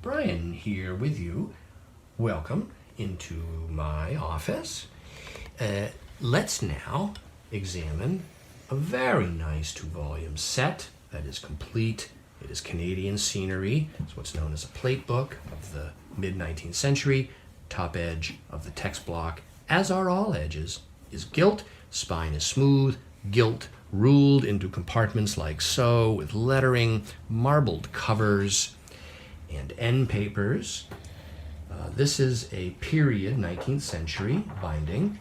Brian here with you. Welcome into my office. Let's now examine a very nice 2-volume set that is complete. It is Canadian scenery. It's what's known as a plate book of the mid-19th century. Top edge of the text block, as are all edges, is gilt. Spine is smooth, gilt, ruled into compartments like so, with lettering, marbled covers, and end papers. This is a period 19th century binding.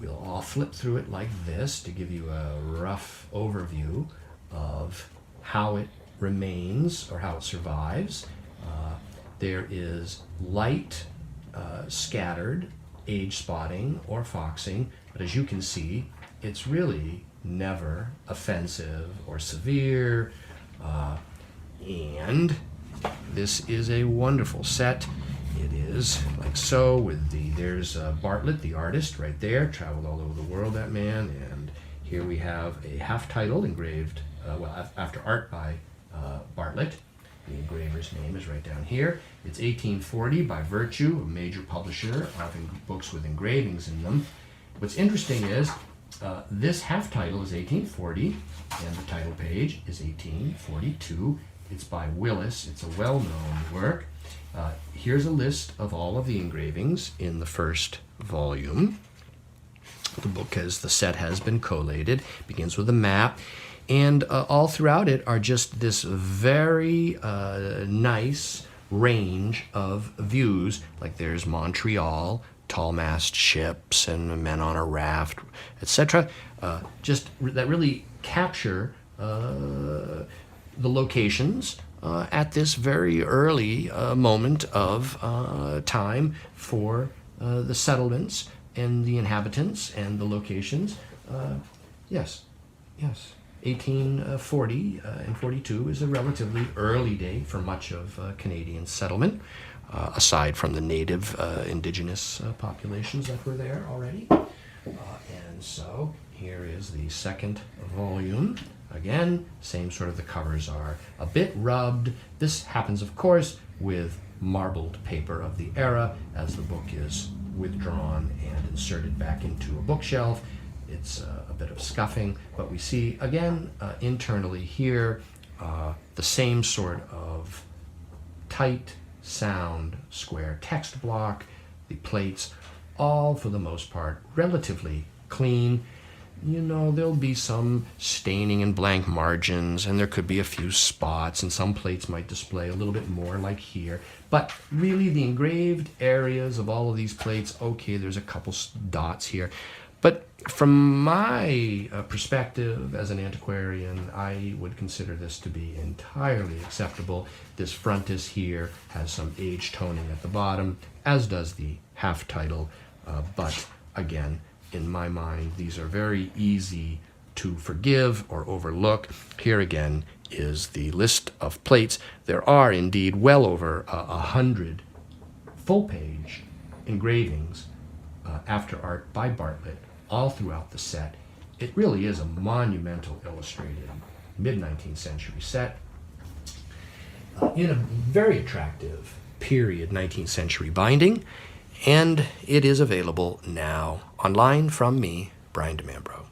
We'll all flip through it like this to give you a rough overview of how it remains or how it survives. There is light scattered age spotting or foxing, but as you can see, it's really never offensive or severe, and this is a wonderful set. It is like so with there's Bartlett, the artist, right there, traveled all over the world, that man, and here we have a half title engraved, after art by Bartlett. The engraver's name is right down here. It's 1840 by virtue, a major publisher of books with engravings in them. What's interesting is this half title is 1840 and the title page is 1842. It's by Willis. It's a well-known work. Here's a list of all of the engravings in the first volume. The book, as the set has been collated, begins with a map, and all throughout it are just this very nice range of views. Like there's Montreal, tall mast ships and men on a raft, etc. Just that really capture the locations at this very early moment of time for the settlements and the inhabitants and the locations. Yes. 1840 and 42 is a relatively early date for much of Canadian settlement, aside from the native indigenous populations that were there already. And so here is the second volume. Again, same sort of, the covers are a bit rubbed. This happens, of course, with marbled paper of the era as the book is withdrawn and inserted back into a bookshelf. It's a bit of scuffing, but we see, again, internally here, the same sort of tight, sound, square text block. The plates, all for the most part, relatively clean. You know, there'll be some staining and blank margins, and there could be a few spots, and some plates might display a little bit more like here. But really, the engraved areas of all of these plates, okay, there's a couple dots here. But from my perspective as an antiquarian, I would consider this to be entirely acceptable. This frontis here has some age toning at the bottom, as does the half title. But again, in my mind, these are very easy to forgive or overlook. Here again is the list of plates. There are indeed well over 100 full-page engravings after art by Bartlett all throughout the set. It really is a monumental illustrated mid-19th century set in a very attractive period 19th century binding, and it is available now online from me, Brian DeMambro.